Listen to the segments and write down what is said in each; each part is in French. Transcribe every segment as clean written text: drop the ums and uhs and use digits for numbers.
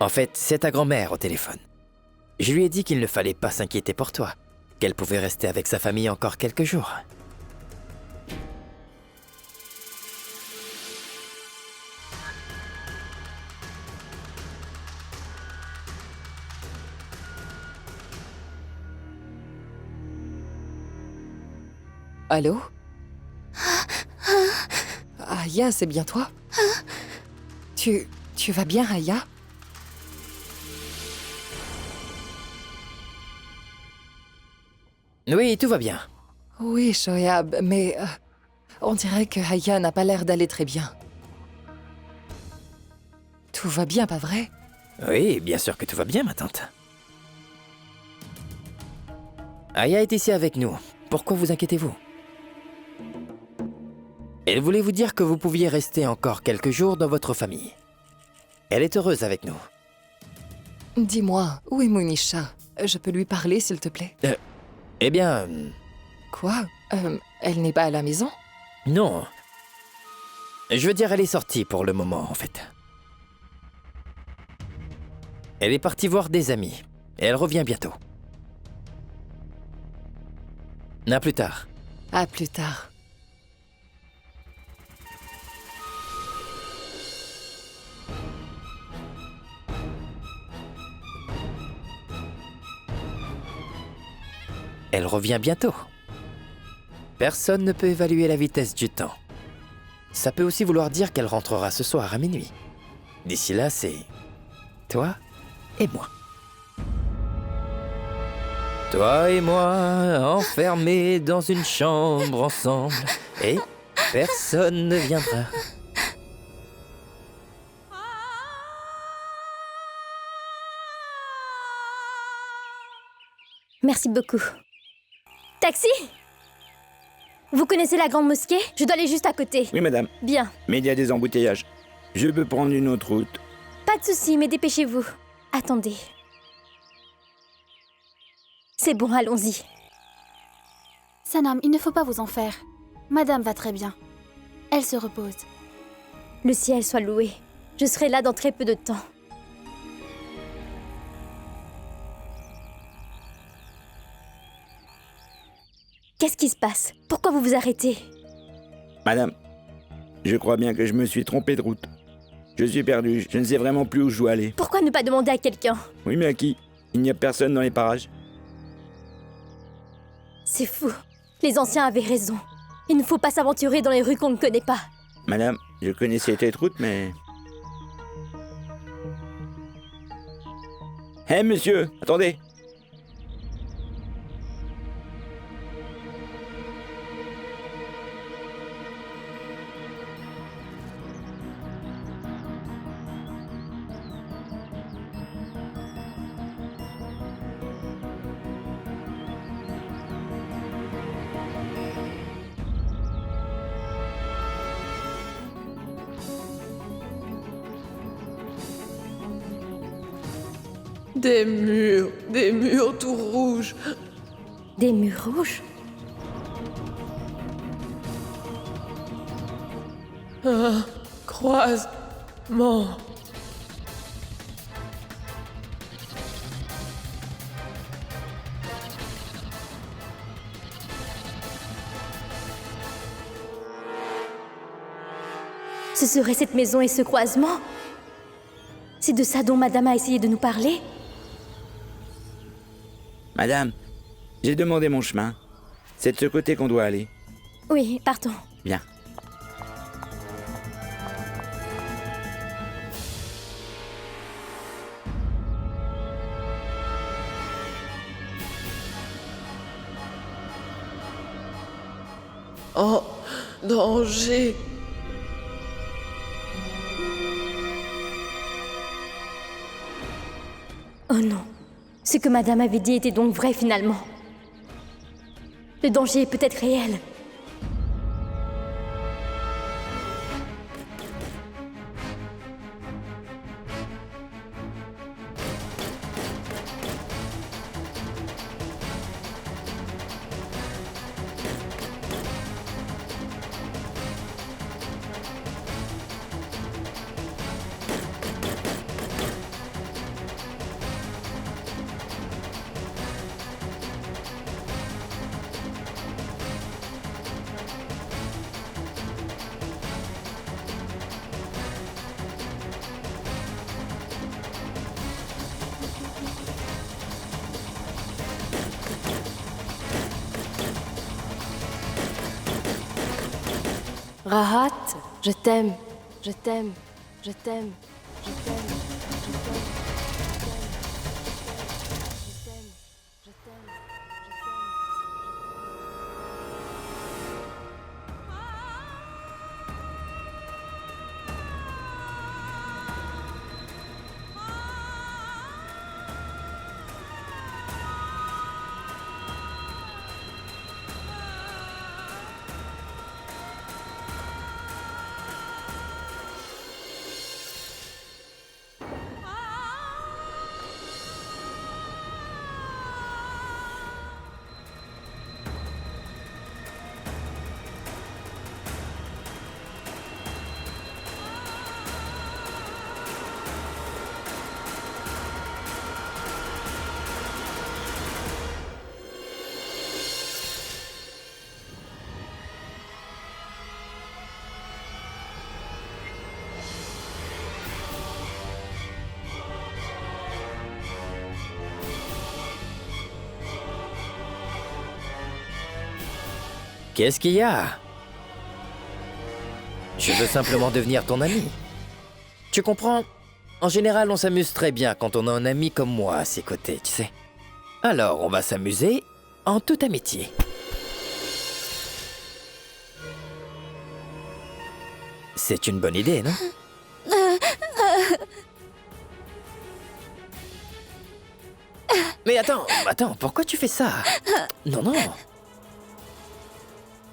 En fait, c'est ta grand-mère au téléphone. Je lui ai dit qu'il ne fallait pas s'inquiéter pour toi, qu'elle pouvait rester avec sa famille encore quelques jours. Allô? Aya, c'est bien toi? Tu vas bien, Aya? Oui, tout va bien. Oui, Shoaib, mais on dirait que Aya n'a pas l'air d'aller très bien. Tout va bien, pas vrai? Oui, bien sûr que tout va bien, ma tante. Aya est ici avec nous. Pourquoi vous inquiétez-vous? Elle voulait vous dire que vous pouviez rester encore quelques jours dans votre famille. Elle est heureuse avec nous. Dis-moi, où est Monisha? Je peux lui parler, s'il te plaît? Eh bien, Quoi? Elle n'est pas à la maison? non. Je veux dire, elle est sortie pour le moment, en fait. Elle est partie voir des amis. Et elle revient bientôt. À plus tard. À plus tard. Elle revient bientôt. Personne ne peut évaluer la vitesse du temps. Ça peut aussi vouloir dire qu'elle rentrera ce soir à minuit. D'ici là, c'est toi et moi. Toi et moi, enfermés dans une chambre ensemble, et personne ne viendra. Merci beaucoup. Taxi? Vous connaissez la grande mosquée? Je dois aller juste à côté. Oui, madame. Bien. Mais il y a des embouteillages. Je peux prendre une autre route. Pas de souci, mais dépêchez-vous. Attendez. C'est bon, allons-y. Sanam, il ne faut pas vous en faire. Madame va très bien. Elle se repose. Le ciel soit loué. Je serai là dans très peu de temps. Qu'est-ce qui se passe? Pourquoi vous vous arrêtez? Madame, je crois bien que je me suis trompé de route. Je suis perdu, je ne sais vraiment plus où je dois aller. Pourquoi ne pas demander à quelqu'un? Oui, mais à qui? Il n'y a personne dans les parages. C'est fou. Les anciens avaient raison. Il ne faut pas s'aventurer dans les rues qu'on ne connaît pas. Madame, je connaissais cette route, mais... Hé, monsieur, attendez! Des murs tout rouges. Des murs rouges? Un croisement. Ce serait cette maison et ce croisement? C'est de ça dont Madame a essayé de nous parler? Madame, j'ai demandé mon chemin. C'est de ce côté qu'on doit aller. Oui, partons. Bien. En danger. Oh non. Ce que Madame avait dit était donc vrai finalement. Le danger est peut-être réel. Rahat, je t'aime, je t'aime, je t'aime, je t'aime, je t'aime. Qu'est-ce qu'il y a? Je veux simplement devenir ton ami. Tu comprends? En général, on s'amuse très bien quand on a un ami comme moi à ses côtés, tu sais. Alors, on va s'amuser en toute amitié. C'est une bonne idée, non? Mais attends, pourquoi tu fais ça? Non, non.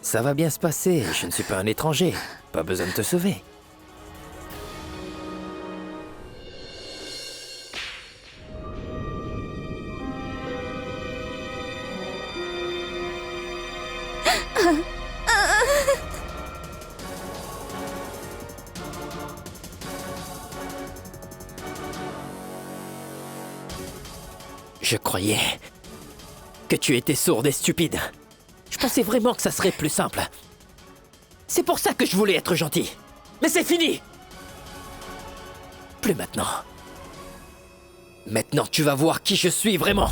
Ça va bien se passer, je ne suis pas un étranger. Pas besoin de te sauver. Je croyais que tu étais sourde et stupide. Je pensais vraiment que ça serait plus simple. C'est pour ça que je voulais être gentil. Mais c'est fini! Plus maintenant. Maintenant, tu vas voir qui je suis vraiment.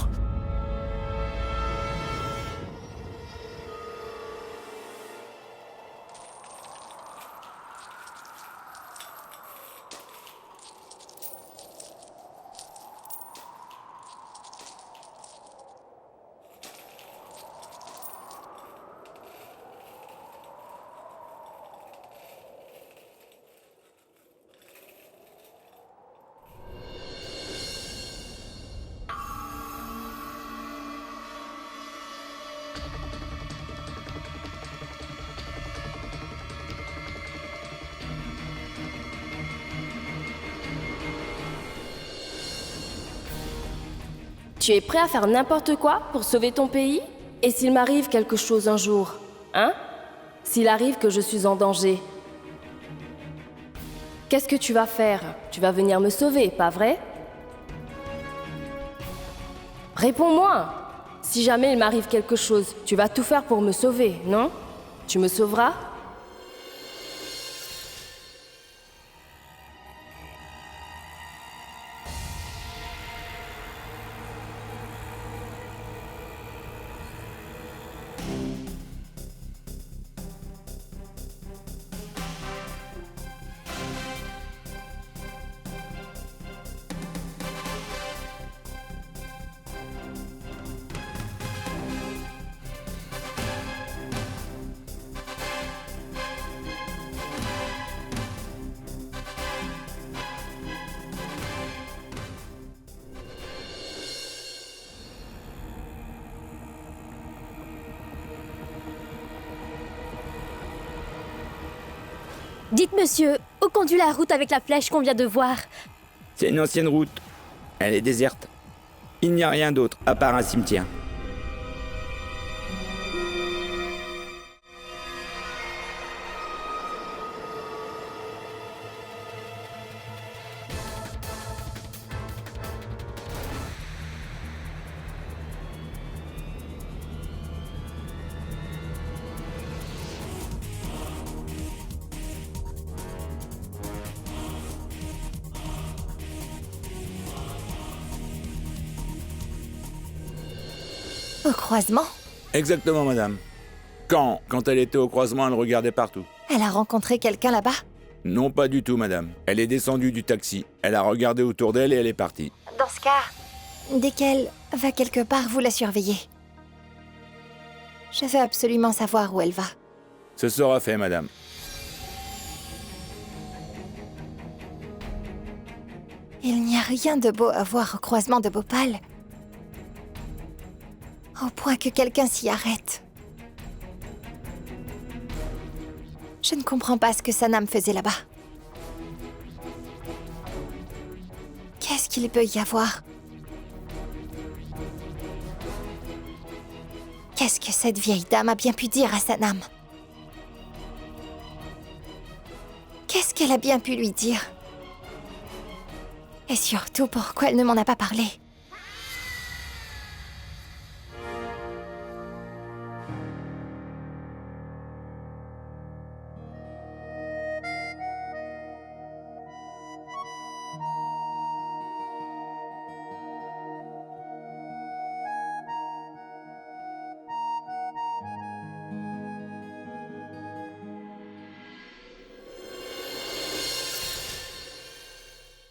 Tu es prêt à faire n'importe quoi pour sauver ton pays? Et s'il m'arrive quelque chose un jour, hein? S'il arrive que je suis en danger, qu'est-ce que tu vas faire? Tu vas venir me sauver, pas vrai? Réponds-moi! Si jamais il m'arrive quelque chose, tu vas tout faire pour me sauver, non? Tu me sauveras? Dites, monsieur, où conduit la route avec la flèche qu'on vient de voir? C'est une ancienne route. Elle est déserte. Il n'y a rien d'autre, à part un cimetière. Au croisement? Exactement, madame. Quand elle était au croisement, elle regardait partout. Elle a rencontré quelqu'un là-bas? Non, pas du tout, madame. Elle est descendue du taxi. Elle a regardé autour d'elle et elle est partie. Dans ce cas, dès qu'elle va quelque part, vous la surveillez. Je veux absolument savoir où elle va. Ce sera fait, madame. Il n'y a rien de beau à voir au croisement de Bhopal. Au point que quelqu'un s'y arrête. Je ne comprends pas ce que Sanam faisait là-bas. Qu'est-ce qu'il peut y avoir? Qu'est-ce que cette vieille dame a bien pu dire à Sanam? Qu'est-ce qu'elle a bien pu lui dire? Et surtout, pourquoi elle ne m'en a pas parlé?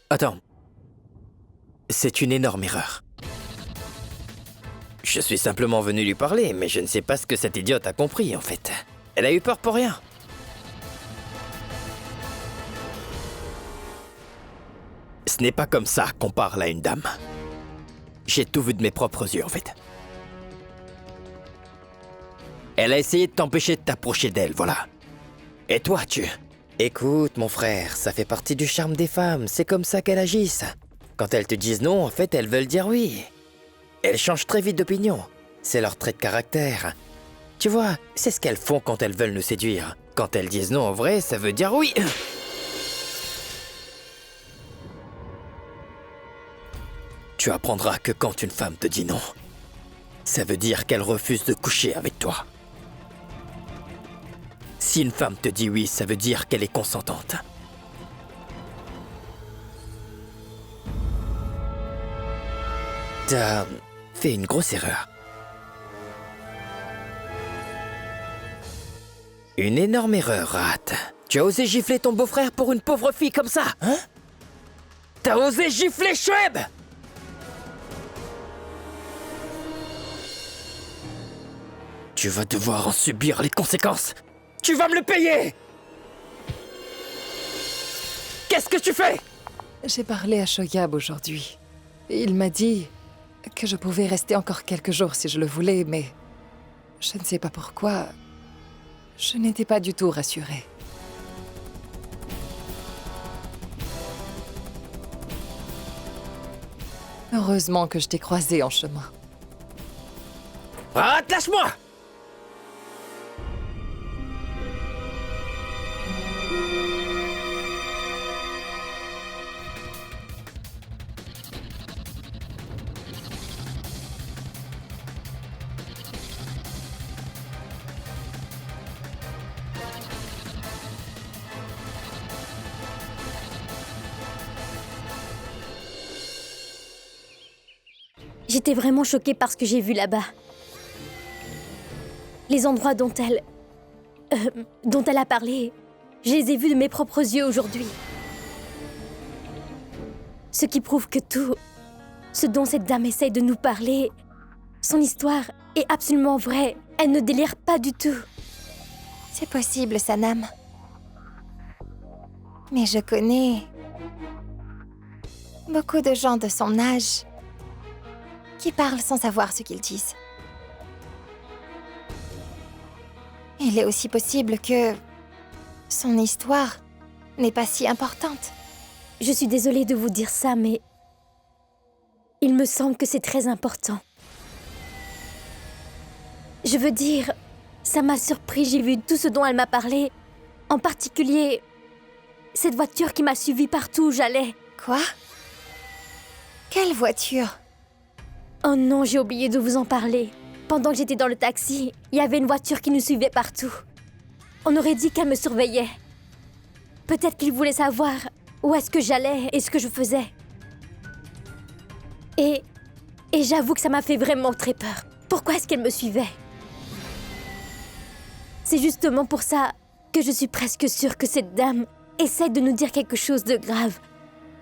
Attends. C'est une énorme erreur. Je suis simplement venu lui parler, mais je ne sais pas ce que cette idiote a compris, en fait. Elle a eu peur pour rien. Ce n'est pas comme ça qu'on parle à une dame. J'ai tout vu de mes propres yeux, en fait. Elle a essayé de t'empêcher de t'approcher d'elle, voilà. Et toi, tu... Écoute, mon frère, ça fait partie du charme des femmes, c'est comme ça qu'elles agissent. Quand elles te disent non, en fait, elles veulent dire oui. Elles changent très vite d'opinion. C'est leur trait de caractère. Tu vois, c'est ce qu'elles font quand elles veulent nous séduire. Quand elles disent non, en vrai, ça veut dire oui. Tu apprendras que quand une femme te dit non, ça veut dire qu'elle refuse de coucher avec toi. Si une femme te dit oui, ça veut dire qu'elle est consentante. T'as fait une grosse erreur. Une énorme erreur, Rat. Tu as osé gifler ton beau-frère pour une pauvre fille comme ça, hein? T'as osé gifler Shoaib! Tu vas devoir en subir les conséquences. Tu vas me le payer! Qu'est-ce que tu fais? J'ai parlé à Shoaib aujourd'hui. Il m'a dit que je pouvais rester encore quelques jours si je le voulais, mais je ne sais pas pourquoi. Je n'étais pas du tout rassurée. Heureusement que je t'ai croisé en chemin. Ah, lâche-moi! J'étais vraiment choquée par ce que j'ai vu là-bas. Les endroits dont elle a parlé, je les ai vus de mes propres yeux aujourd'hui. Ce qui prouve que tout ce dont cette dame essaye de nous parler, son histoire est absolument vraie. Elle ne délire pas du tout. C'est possible, Sanam. Mais je connais beaucoup de gens de son âge qui parlent sans savoir ce qu'ils disent. Il est aussi possible que son histoire n'est pas si importante. Je suis désolée de vous dire ça, mais il me semble que c'est très important. Je veux dire, ça m'a surpris, j'ai vu tout ce dont elle m'a parlé. En particulier, cette voiture qui m'a suivie partout où j'allais. Quoi? Quelle voiture? Oh non, j'ai oublié de vous en parler. Pendant que j'étais dans le taxi, il y avait une voiture qui nous suivait partout. On aurait dit qu'elle me surveillait. Peut-être qu'il voulait savoir où est-ce que j'allais et ce que je faisais. Et j'avoue que ça m'a fait vraiment très peur. Pourquoi est-ce qu'elle me suivait? C'est justement pour ça que je suis presque sûre que cette dame essaie de nous dire quelque chose de grave.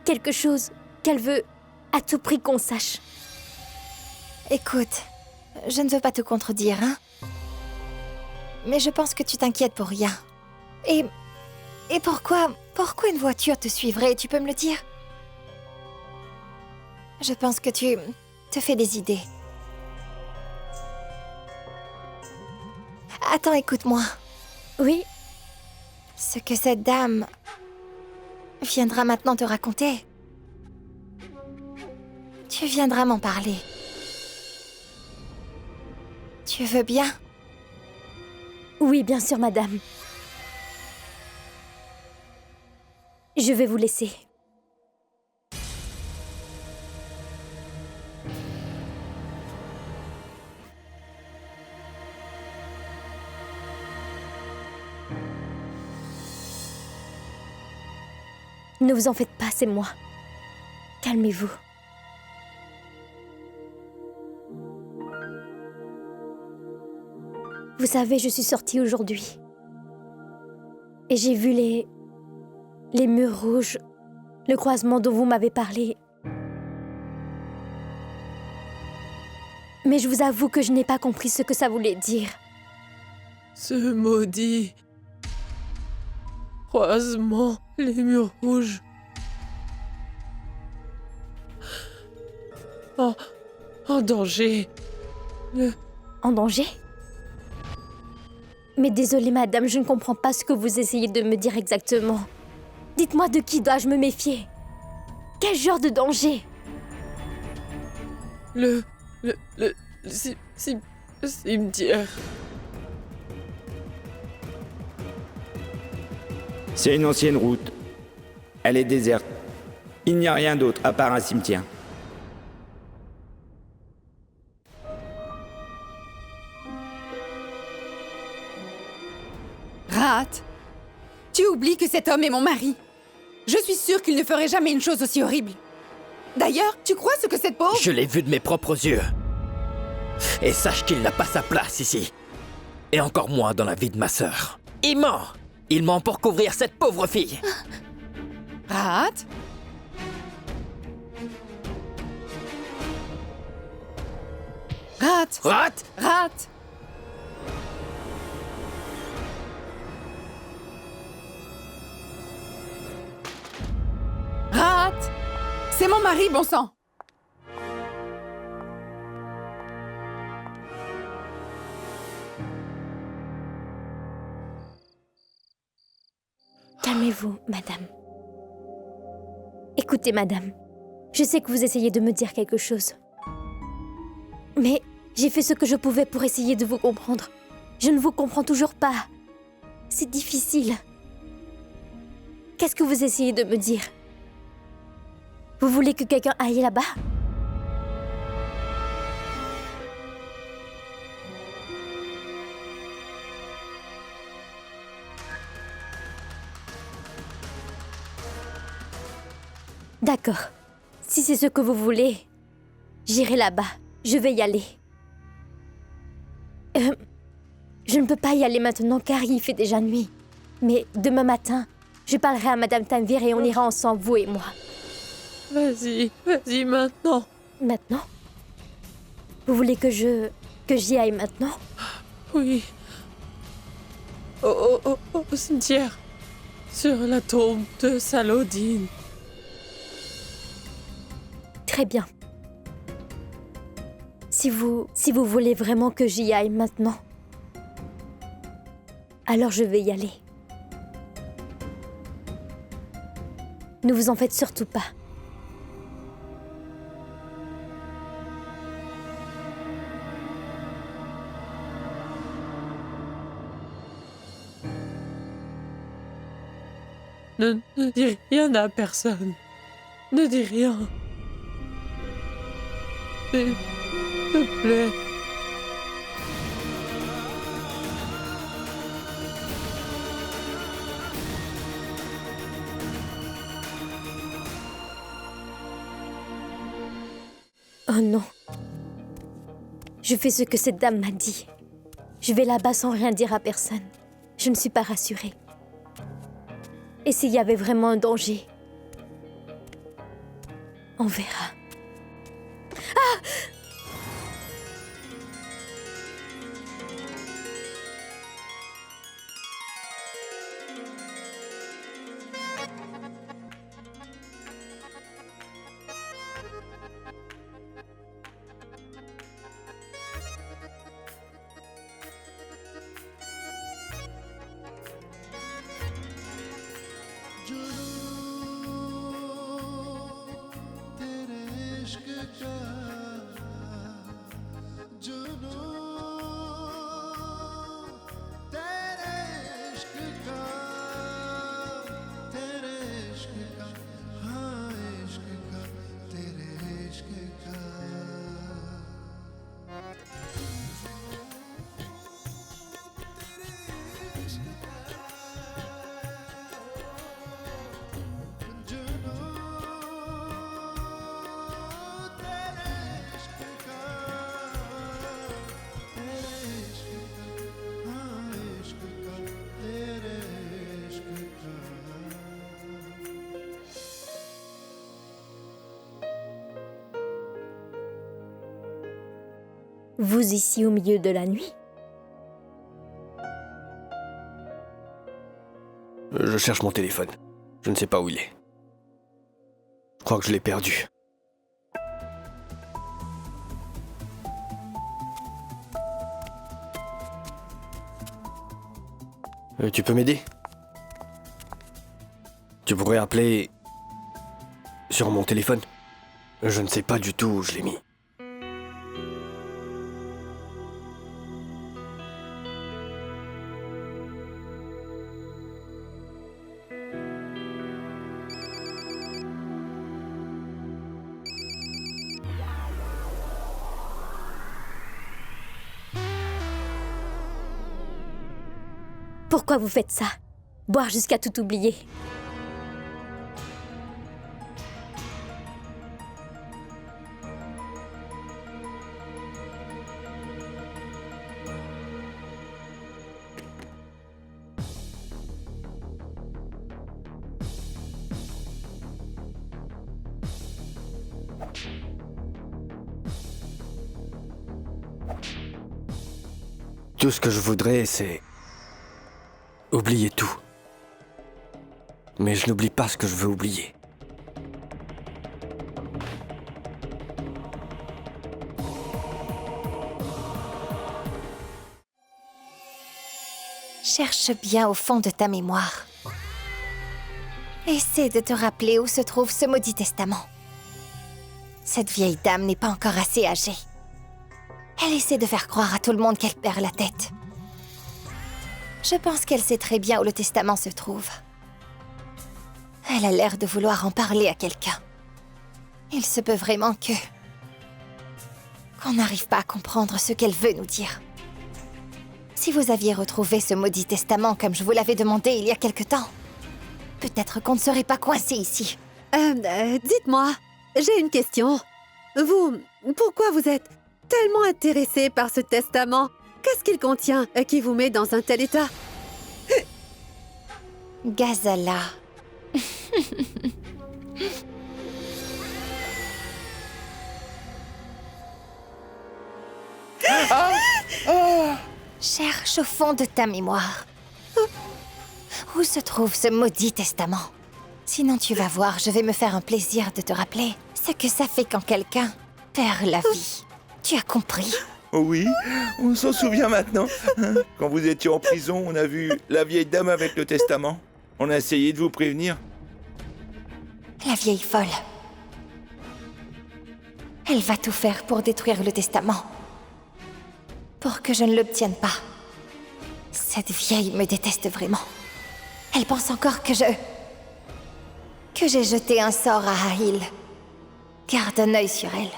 Quelque chose qu'elle veut à tout prix qu'on sache. Écoute, je ne veux pas te contredire, hein. Mais je pense que tu t'inquiètes pour rien. Et pourquoi une voiture te suivrait, tu peux me le dire? Je pense que tu te fais des idées. Attends, écoute-moi. Oui, Ce que cette dame viendra maintenant te raconter, tu viendras m'en parler. Tu veux bien? oui, bien sûr, madame. Je vais vous laisser. Ne vous en faites pas, c'est moi. Calmez-vous. Vous savez, je suis sortie aujourd'hui. Et j'ai vu les murs rouges, le croisement dont vous m'avez parlé. Mais je vous avoue que je n'ai pas compris ce que ça voulait dire. Ce maudit croisement, les murs rouges. En danger. En danger? Mais désolée, madame, je ne comprends pas ce que vous essayez de me dire exactement. Dites-moi de qui dois-je me méfier? Quel genre de danger? Le cimetière. C'est une ancienne route. Elle est déserte. Il n'y a rien d'autre à part un cimetière. Rat, tu oublies que cet homme est mon mari. Je suis sûre qu'il ne ferait jamais une chose aussi horrible. D'ailleurs, tu crois ce que cette pauvre... Je l'ai vu de mes propres yeux. Et sache qu'il n'a pas sa place ici. Et encore moins dans la vie de ma sœur. Il ment! Il ment pour couvrir cette pauvre fille. Rat? Rat! Rat! Rat! Rat! C'est mon mari, bon sang! Calmez-vous, madame. Écoutez, madame. Je sais que vous essayez de me dire quelque chose. Mais j'ai fait ce que je pouvais pour essayer de vous comprendre. Je ne vous comprends toujours pas. C'est difficile. Qu'est-ce que vous essayez de me dire? Vous voulez que quelqu'un aille là-bas? D'accord. Si c'est ce que vous voulez, j'irai là-bas. Je vais y aller. Je ne peux pas y aller maintenant car il fait déjà nuit. Mais demain matin, je parlerai à Madame Tanvir et on ira ensemble, vous et moi. Vas-y maintenant. Maintenant? Vous voulez que j'y aille maintenant? Oui. Au cimetière. Sur la tombe de Salodine. Très bien. Si vous voulez vraiment que j'y aille maintenant, alors je vais y aller. Ne vous en faites surtout pas. Ne dis rien à personne. Ne dis rien. S'il te plaît. Oh non. Je fais ce que cette dame m'a dit. Je vais là-bas sans rien dire à personne. Je ne suis pas rassurée. Et s'il y avait vraiment un danger? On verra. Vous ici au milieu de la nuit? Je cherche mon téléphone. Je ne sais pas où il est. Je crois que je l'ai perdu. Tu peux m'aider? Tu pourrais appeler sur mon téléphone? Je ne sais pas du tout où je l'ai mis. Pourquoi vous faites ça? Boire jusqu'à tout oublier. Tout ce que je voudrais, c'est oublier tout. Mais je n'oublie pas ce que je veux oublier. Cherche bien au fond de ta mémoire. Essaie de te rappeler où se trouve ce maudit testament. Cette vieille dame n'est pas encore assez âgée. Elle essaie de faire croire à tout le monde qu'elle perd la tête. Je pense qu'elle sait très bien où le testament se trouve. Elle a l'air de vouloir en parler à quelqu'un. Il se peut vraiment qu'on n'arrive pas à comprendre ce qu'elle veut nous dire. Si vous aviez retrouvé ce maudit testament comme je vous l'avais demandé il y a quelque temps, peut-être qu'on ne serait pas coincé ici. Dites-moi, j'ai une question. Pourquoi vous êtes tellement intéressé par ce testament? Qu'est-ce qu'il contient qui vous met dans un tel état? Ghazala. Cherche au fond de ta mémoire. Où se trouve ce maudit testament? Sinon tu vas voir, je vais me faire un plaisir de te rappeler ce que ça fait quand quelqu'un perd la vie. Tu as compris? Oui, on s'en souvient maintenant. Quand vous étiez en prison, on a vu la vieille dame avec le testament. On a essayé de vous prévenir. La vieille folle. Elle va tout faire pour détruire le testament. Pour que je ne l'obtienne pas. Cette vieille me déteste vraiment. Elle pense encore que j'ai jeté un sort à Ahil. Garde un œil sur elle.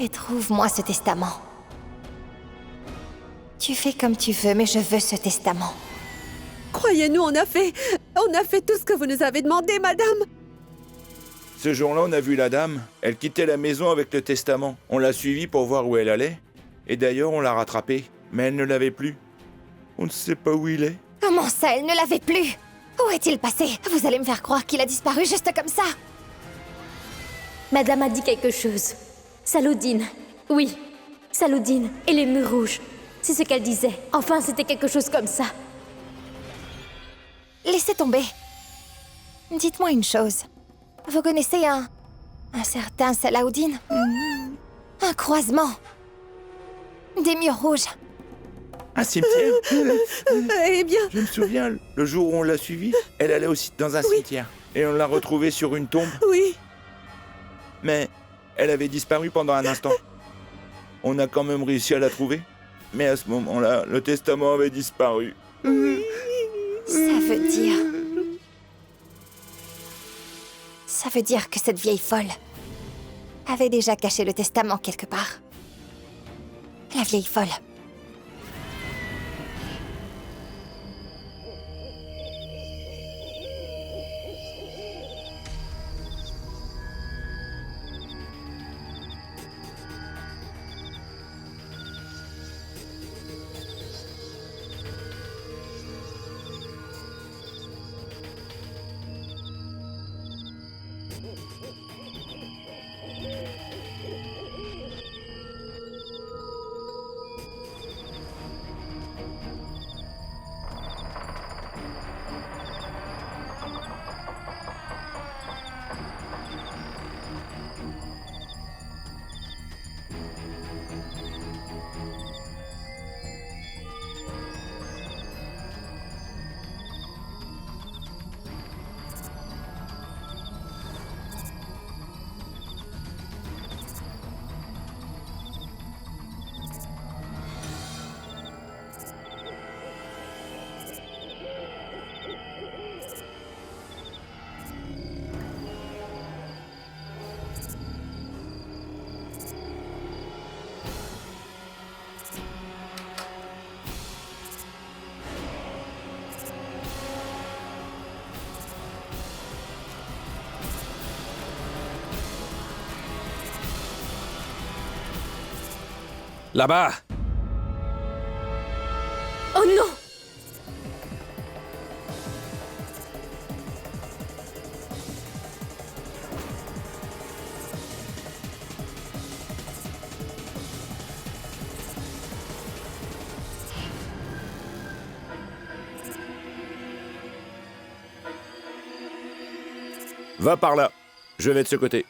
Et trouve-moi ce testament. Tu fais comme tu veux, mais je veux ce testament. Croyez-nous, on a fait tout ce que vous nous avez demandé, madame. Ce jour-là, on a vu la dame. Elle quittait la maison avec le testament. On l'a suivie pour voir où elle allait. Et d'ailleurs, on l'a rattrapée. Mais elle ne l'avait plus. On ne sait pas où il est. Comment ça, elle ne l'avait plus? Où est-il passé? Vous allez me faire croire qu'il a disparu juste comme ça? Madame a dit quelque chose. Salodine. Oui, Salodine et les murs rouges. C'est ce qu'elle disait. Enfin, c'était quelque chose comme ça. Laissez tomber. Dites-moi une chose. Vous connaissez un certain Salahuddin? Un croisement. Des murs rouges. Un cimetière? Eh bien, Je me souviens, le jour où on l'a suivie, elle allait aussi dans un cimetière. Et on l'a retrouvée sur une tombe. oui. Mais elle avait disparu pendant un instant. On a quand même réussi à la trouver. Mais à ce moment-là, le testament avait disparu. Ça veut dire... Ça veut dire que cette vieille folle avait déjà caché le testament quelque part. La vieille folle. Là-bas! Oh non! Va par là. Je vais de ce côté.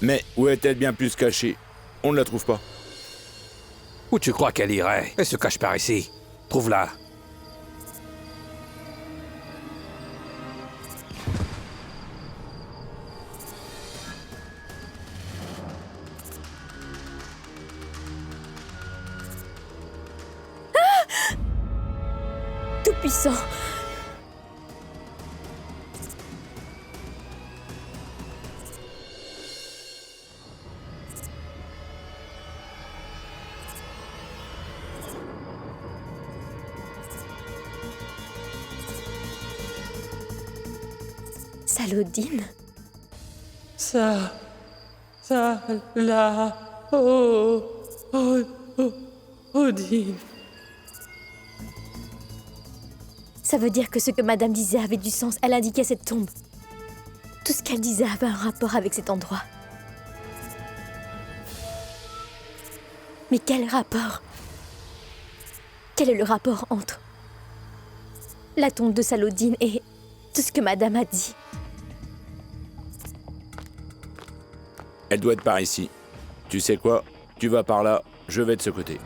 Mais où est-elle bien plus cachée? On ne la trouve pas. Où tu crois qu'elle irait? Elle se cache par ici. Trouve-la. Tout-puissant. Salodine? Odine. Ça veut dire que ce que Madame disait avait du sens. Elle indiquait cette tombe. Tout ce qu'elle disait avait un rapport avec cet endroit. Mais quel rapport? Quel est le rapport entre la tombe de Salodine et tout ce que Madame a dit? Elle doit être par ici. Tu sais quoi? Tu vas par là, je vais de ce côté.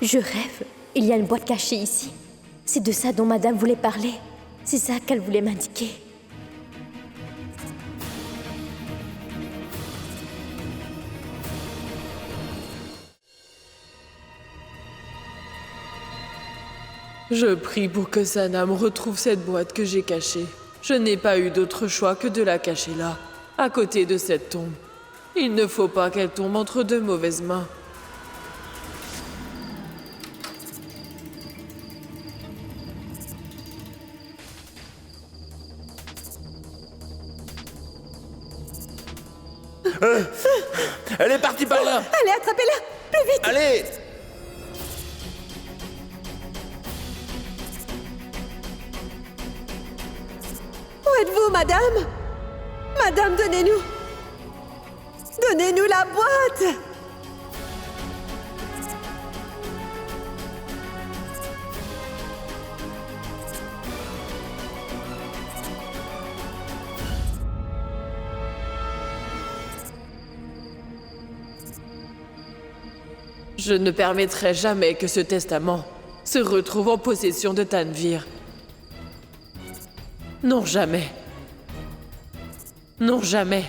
Je rêve. Il y a une boîte cachée ici. C'est de ça dont Madame voulait parler. C'est ça qu'elle voulait m'indiquer. Je prie pour que Sanam retrouve cette boîte que j'ai cachée. Je n'ai pas eu d'autre choix que de la cacher là, à côté de cette tombe. Il ne faut pas qu'elle tombe entre de mauvaises mains. Elle est partie par là! Allez, attrapez-la! Plus vite! Allez! Où êtes-vous, madame? Madame, donnez-nous... Donnez-nous la boîte! Je ne permettrai jamais que ce testament se retrouve en possession de Tanvir. Non, jamais. Non, jamais.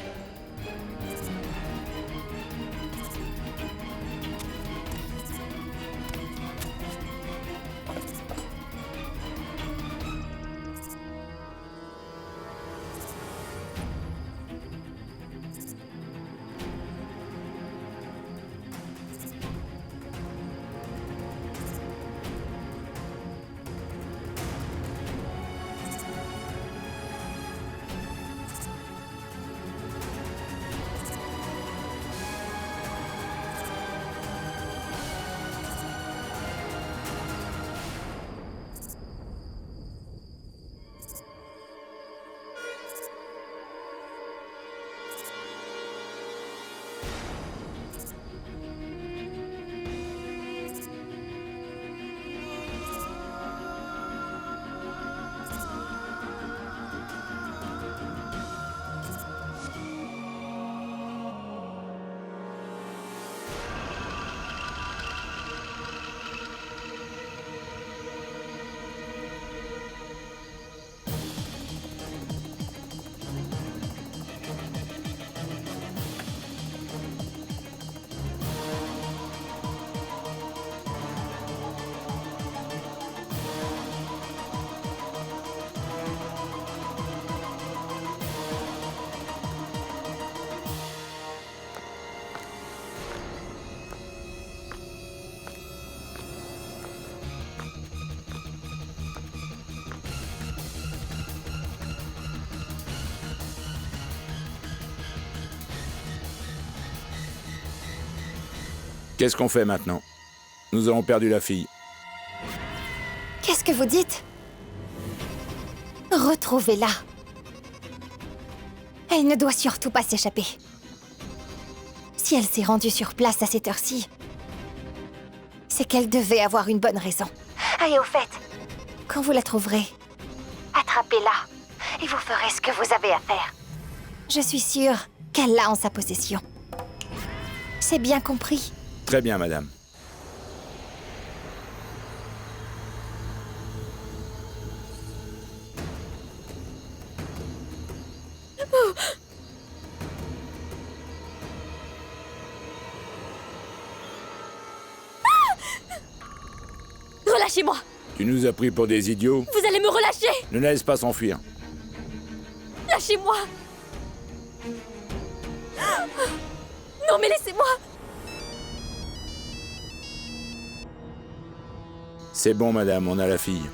Qu'est-ce qu'on fait maintenant? Nous avons perdu la fille. Qu'est-ce que vous dites? Retrouvez-la. Elle ne doit surtout pas s'échapper. Si elle s'est rendue sur place à cette heure-ci, c'est qu'elle devait avoir une bonne raison. Ah, et au fait, quand vous la trouverez, attrapez-la et vous ferez ce que vous avez à faire. Je suis sûre qu'elle l'a en sa possession. C'est bien compris. Très bien, madame. Relâchez-moi! Tu nous as pris pour des idiots? Vous allez me relâcher! Ne la laisse pas s'enfuir. Lâchez-moi! Non, mais laissez-moi! C'est bon, madame, on a la fille.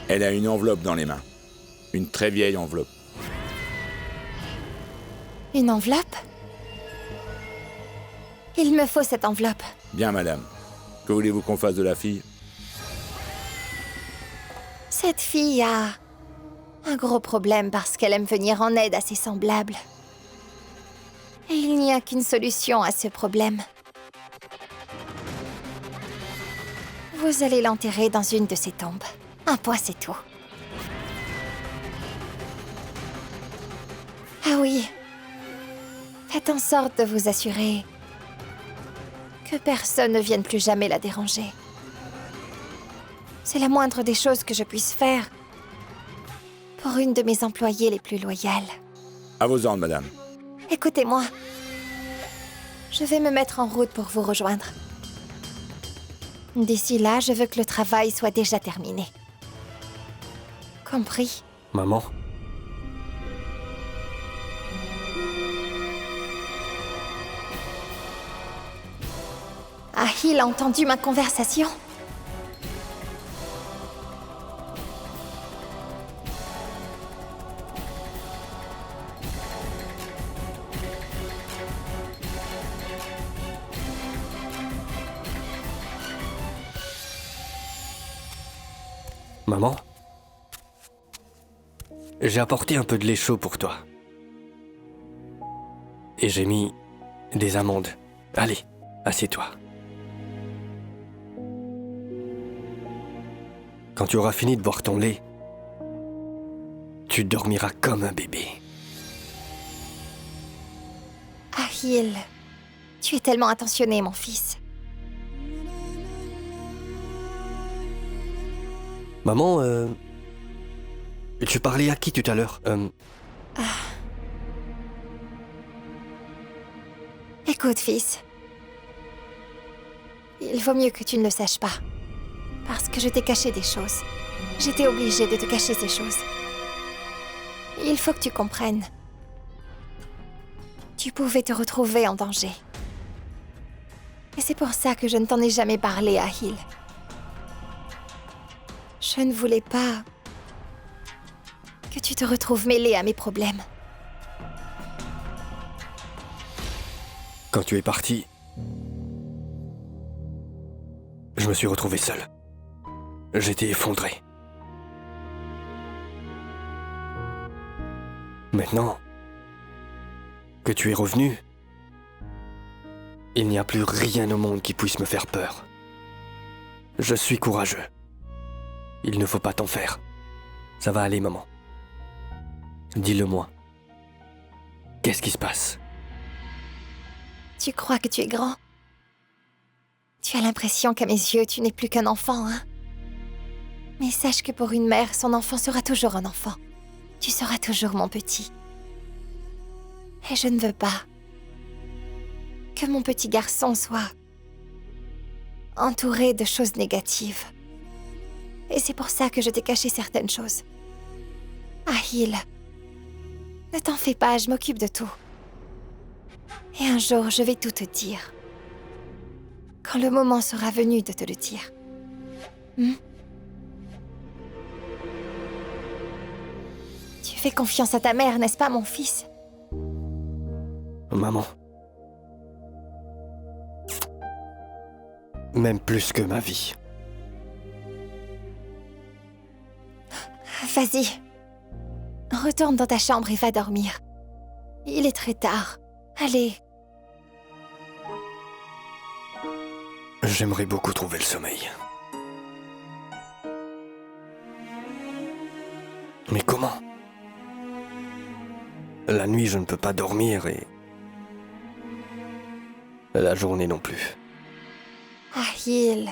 Elle a une enveloppe dans les mains. Une très vieille enveloppe. Une enveloppe? Il me faut cette enveloppe. Bien, madame. Que voulez-vous qu'on fasse de la fille? Cette fille a un gros problème parce qu'elle aime venir en aide à ses semblables. Et il n'y a qu'une solution à ce problème. Vous allez l'enterrer dans une de ces tombes. Un point, c'est tout. Ah oui. Faites en sorte de vous assurer Que personne ne vienne plus jamais la déranger. C'est la moindre des choses que je puisse faire pour une de mes employées les plus loyales. À vos ordres, madame. Écoutez-moi. Je vais me mettre en route pour vous rejoindre. D'ici là, je veux que le travail soit déjà terminé. Compris? Maman? Ahil a entendu ma conversation. Maman? J'ai apporté un peu de lait chaud pour toi. Et j'ai mis des amandes. Allez, assieds-toi. Quand tu auras fini de boire ton lait, tu dormiras comme un bébé. Ahil, tu es tellement attentionné, mon fils. Maman, tu parlais à qui tout à l'heure? Écoute, fils. Il vaut mieux que tu ne le saches pas. Parce que je t'ai caché des choses. J'étais obligée de te cacher ces choses. Il faut que tu comprennes. Tu pouvais te retrouver en danger. Et c'est pour ça que je ne t'en ai jamais parlé, Ahil. Je ne voulais pas que tu te retrouves mêlé à mes problèmes. Quand tu es parti, je me suis retrouvé seul. J'étais effondré. Maintenant que tu es revenu, il n'y a plus rien au monde qui puisse me faire peur. Je suis courageux. Il ne faut pas t'en faire. Ça va aller, maman. Dis-le-moi. Qu'est-ce qui se passe? Tu crois que tu es grand? Tu as l'impression qu'à mes yeux, tu n'es plus qu'un enfant, hein? Mais sache que pour une mère, son enfant sera toujours un enfant. Tu seras toujours mon petit. Et je ne veux pas que mon petit garçon soit entouré de choses négatives. Et c'est pour ça que je t'ai caché certaines choses. Ahil, ne t'en fais pas, je m'occupe de tout. Et un jour, je vais tout te dire. Quand le moment sera venu de te le dire. Tu fais confiance à ta mère, n'est-ce pas, mon fils? Maman. Même plus que ma vie. Vas-y. Retourne dans ta chambre et va dormir. Il est très tard. Allez. J'aimerais beaucoup trouver le sommeil. Mais comment? La nuit, je ne peux pas dormir et... la journée non plus. Ahil.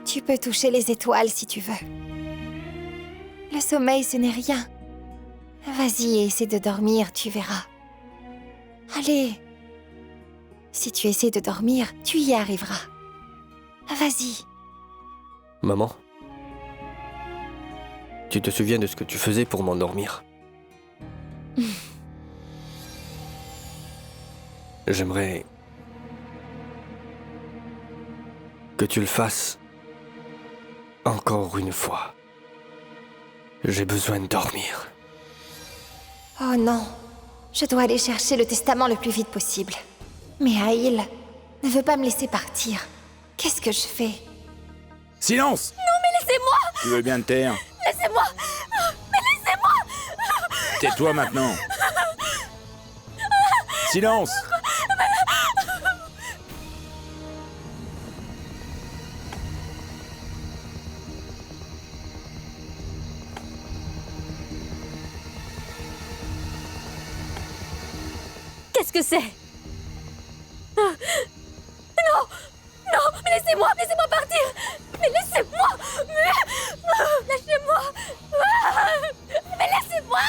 Tu peux toucher les étoiles si tu veux. Le sommeil, ce n'est rien. Vas-y et essaie de dormir, tu verras. Allez. Si tu essaies de dormir, tu y arriveras. Vas-y. Maman? Tu te souviens de ce que tu faisais pour m'endormir? J'aimerais que tu le fasses encore une fois. J'ai besoin de dormir. Oh non. Je dois aller chercher le testament le plus vite possible. Mais Ahil ne veut pas me laisser partir. Qu'est-ce que je fais? Silence! Non, mais laissez-moi! Tu veux bien te taire? Laissez-moi! Mais laissez-moi! Tais-toi maintenant! Silence! Qu'est-ce que c'est? laissez-moi partir. Mais laissez-moi. Lâchez-moi. Mais laissez-moi.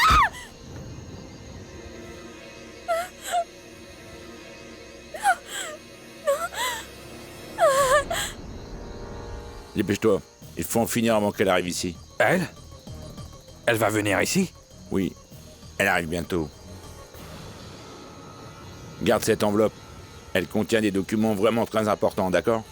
Dépêche-toi. Il faut en finir avant qu'elle arrive ici. Elle? Elle va venir ici? Oui, elle arrive bientôt. Garde cette enveloppe. Elle contient des documents vraiment très importants, d'accord?